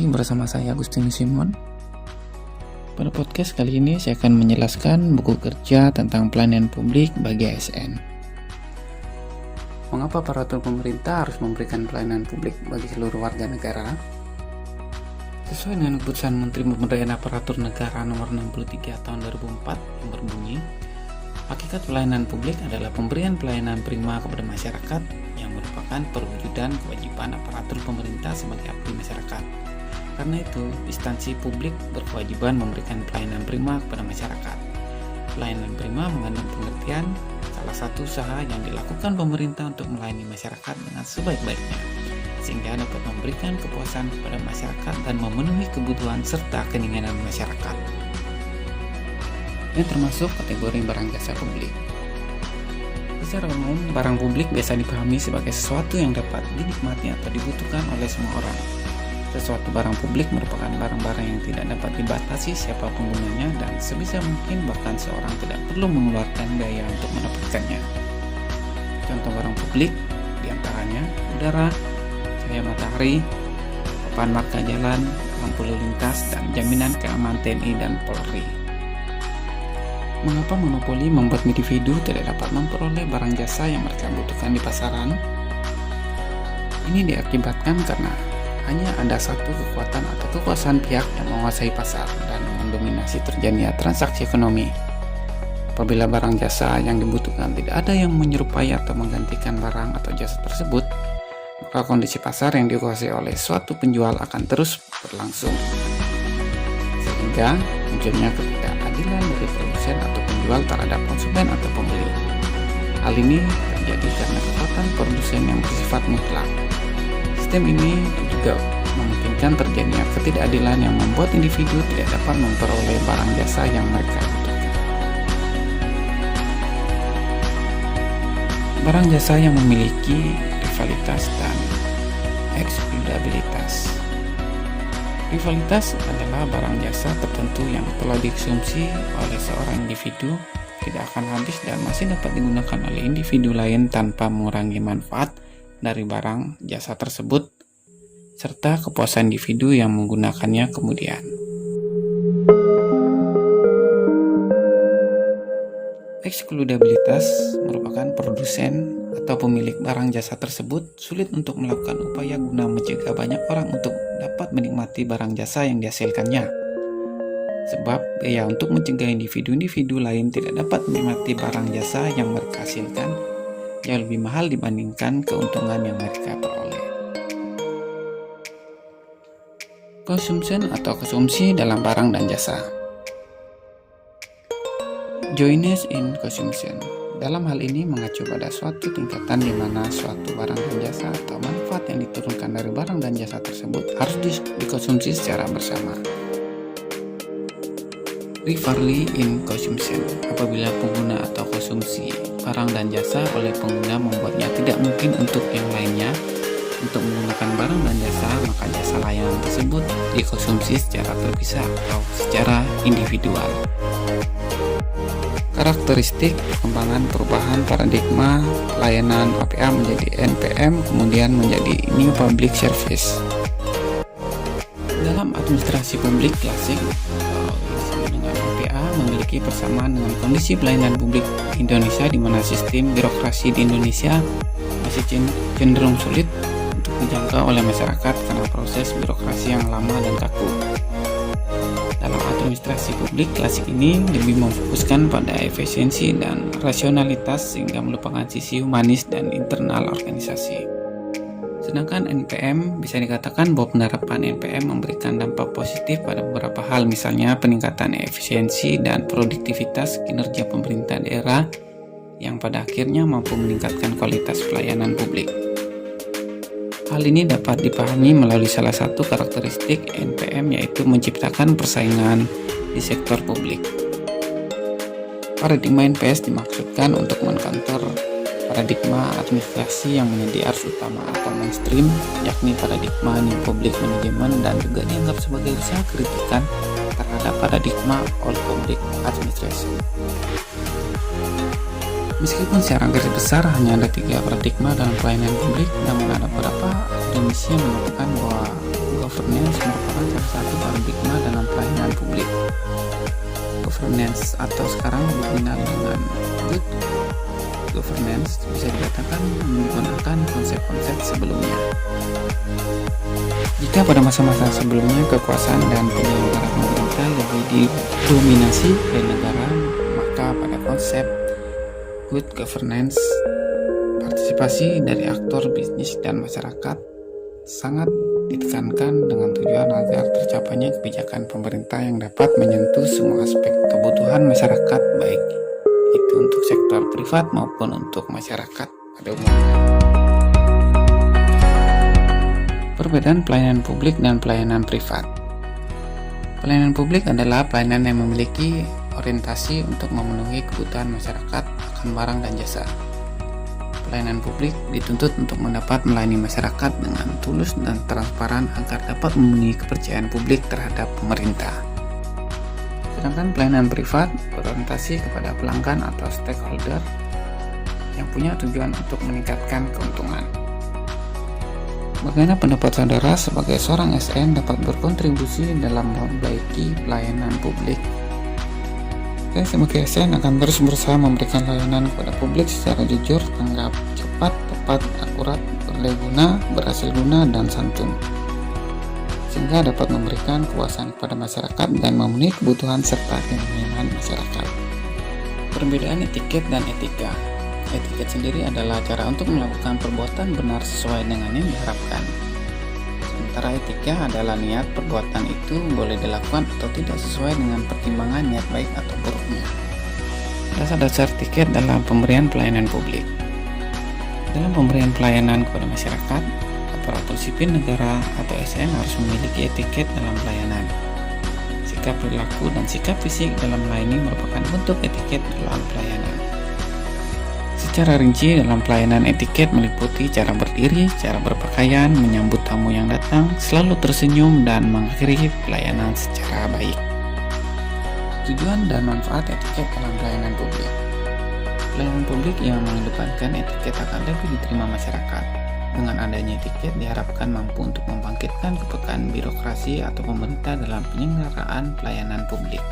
lagi bersama saya Agustinus Simon. Pada podcast kali ini saya akan menjelaskan buku kerja tentang pelayanan publik bagi ASN. Mengapa aparatur pemerintah harus memberikan pelayanan publik bagi seluruh warga negara? Sesuai dengan keputusan Menteri Pemberdayaan Aparatur Negara Nomor 63 Tahun 2004 yang berbunyi, hakikat pelayanan publik adalah pemberian pelayanan prima kepada masyarakat yang merupakan perwujudan kewajiban aparatur pemerintah sebagai abdi masyarakat. Karena itu, instansi publik berkewajiban memberikan pelayanan prima kepada masyarakat. Pelayanan prima mengandung pengertian salah satu usaha yang dilakukan pemerintah untuk melayani masyarakat dengan sebaik-baiknya, sehingga dapat memberikan kepuasan kepada masyarakat dan memenuhi kebutuhan serta keinginan masyarakat. Yang termasuk kategori barang jasa publik. Secara umum, barang publik biasa dipahami sebagai sesuatu yang dapat dinikmati atau dibutuhkan oleh semua orang. Sesuatu barang publik merupakan barang-barang yang tidak dapat dibatasi siapa penggunanya dan sebisa mungkin bahkan seorang tidak perlu mengeluarkan biaya untuk mendapatkannya. Contoh barang publik diantaranya udara, cahaya matahari, papan marka jalan, lampu lalu lintas, dan jaminan keamanan TNI dan Polri. Mengapa monopoli membuat individu tidak dapat memperoleh barang jasa yang mereka butuhkan di pasaran? Ini diakibatkan karena hanya ada satu kekuatan atau kekuasaan pihak yang menguasai pasar dan mendominasi terjadinya transaksi ekonomi. Apabila barang jasa yang dibutuhkan tidak ada yang menyerupai atau menggantikan barang atau jasa tersebut, maka kondisi pasar yang dikuasai oleh suatu penjual akan terus berlangsung, sehingga munculnya ketidakadilan dari produsen atau penjual terhadap konsumen atau pembeli. Hal ini terjadi karena kekuatan produsen yang bersifat mutlak. Sistem ini juga memungkinkan terjadinya ketidakadilan yang membuat individu tidak dapat memperoleh barang jasa yang mereka butuhkan. Barang jasa yang memiliki rivalitas dan eksklusivitas. Rivalitas adalah barang jasa tertentu yang telah dikonsumsi oleh seorang individu, tidak akan habis dan masih dapat digunakan oleh individu lain tanpa mengurangi manfaat dari barang jasa tersebut, serta kepuasan individu yang menggunakannya kemudian. Eksklusivitas merupakan produsen atau pemilik barang jasa tersebut sulit untuk melakukan upaya guna mencegah banyak orang untuk dapat menikmati barang jasa yang dihasilkannya. Sebab biaya untuk mencegah individu-individu lain tidak dapat menikmati barang jasa yang mereka hasilkan jauh lebih mahal dibandingkan keuntungan yang mereka peroleh. Consumption atau konsumsi dalam barang dan jasa. Joyness in consumption. Dalam hal ini mengacu pada suatu tingkatan di mana suatu barang dan jasa atau manfaat yang diturunkan dari barang dan jasa tersebut harus dikonsumsi secara bersama. Rivalry in consumption. Apabila pengguna atau konsumsi barang dan jasa oleh pengguna membuatnya tidak mungkin untuk yang lainnya untuk menggunakan barang dan jasa, maka jasa layanan tersebut dikonsumsi secara terpisah atau secara individual. Karakteristik perkembangan perubahan paradigma layanan APA menjadi NPM kemudian menjadi New Public Service. Dalam administrasi publik klasik atau disebut dengan APA memiliki persamaan dengan kondisi pelayanan publik Indonesia di mana sistem birokrasi di Indonesia masih cenderung sulit untuk dijangkau oleh masyarakat karena proses birokrasi yang lama dan kaku. Dalam administrasi publik klasik ini lebih memfokuskan pada efisiensi dan rasionalitas sehingga melupakan sisi humanis dan internal organisasi. Sedangkan NPM bisa dikatakan bahwa penerapan NPM memberikan dampak positif pada beberapa hal, misalnya peningkatan efisiensi dan produktivitas kinerja pemerintah daerah yang pada akhirnya mampu meningkatkan kualitas pelayanan publik. Hal ini dapat dipahami melalui salah satu karakteristik NPM, yaitu menciptakan persaingan di sektor publik. Paradigma NPS dimaksudkan untuk mengcounter paradigma administrasi yang menjadi arus utama atau mainstream, yakni paradigma New Public Management, dan juga dianggap sebagai usaha kritikan terhadap paradigma Old Public Administration. Meskipun secara garis besar hanya ada 3 paradigma dalam pelayanan publik, namun ada beberapa akademisi yang menyatakan bahwa governance merupakan salah satu paradigma dalam pelayanan publik. Governance atau sekarang lebih dikenal dengan good governance bisa dikatakan menggunakan konsep-konsep sebelumnya. Jika pada masa-masa sebelumnya kekuasaan dan penyelenggara pemerintah lebih didominasi oleh negara, maka pada konsep good governance, partisipasi dari aktor bisnis dan masyarakat sangat ditekankan dengan tujuan agar tercapainya kebijakan pemerintah yang dapat menyentuh semua aspek kebutuhan masyarakat, baik itu untuk sektor privat maupun untuk masyarakat pada umumnya. Perbedaan pelayanan publik dan pelayanan privat. Pelayanan publik adalah pelayanan yang memiliki orientasi untuk memenuhi kebutuhan masyarakat akan barang dan jasa. Pelayanan publik dituntut untuk mendapat melayani masyarakat dengan tulus dan transparan agar dapat memenuhi kepercayaan publik terhadap pemerintah. Sedangkan pelayanan privat berorientasi kepada pelanggan atau stakeholder yang punya tujuan untuk meningkatkan keuntungan. Bagaimana pendapat saudara sebagai seorang SN dapat berkontribusi dalam memperbaiki pelayanan publik? Saya sebagai SN akan terus berusaha memberikan layanan kepada publik secara jujur, tanggap, cepat, tepat, akurat, berdaya guna, berhasil guna, dan santun, sehingga dapat memberikan kepuasan kepada masyarakat dan memenuhi kebutuhan serta keinginan masyarakat. Perbedaan etiket dan etika. Etiket sendiri adalah cara untuk melakukan perbuatan benar sesuai dengan yang diharapkan. Sementara etika adalah niat perbuatan itu boleh dilakukan atau tidak sesuai dengan pertimbangan niat baik atau buruknya. Dasar-dasar etiket dalam pemberian pelayanan publik. Dalam pemberian pelayanan kepada masyarakat, aparatur sipil negara atau SN harus memiliki etiket dalam pelayanan. Sikap perilaku dan sikap fisik dalam melayani merupakan bentuk etiket dalam pelayanan. Secara rinci dalam pelayanan etiket meliputi cara berdiri, cara berpakaian, menyambut tamu yang datang, selalu tersenyum, dan mengakhiri pelayanan secara baik. Tujuan dan manfaat etiket dalam pelayanan publik. Pelayanan publik yang mengedepankan etiket akan lebih diterima masyarakat. Dengan adanya etiket diharapkan mampu untuk membangkitkan kepekaan birokrasi atau pemerintah dalam penyelenggaraan pelayanan publik.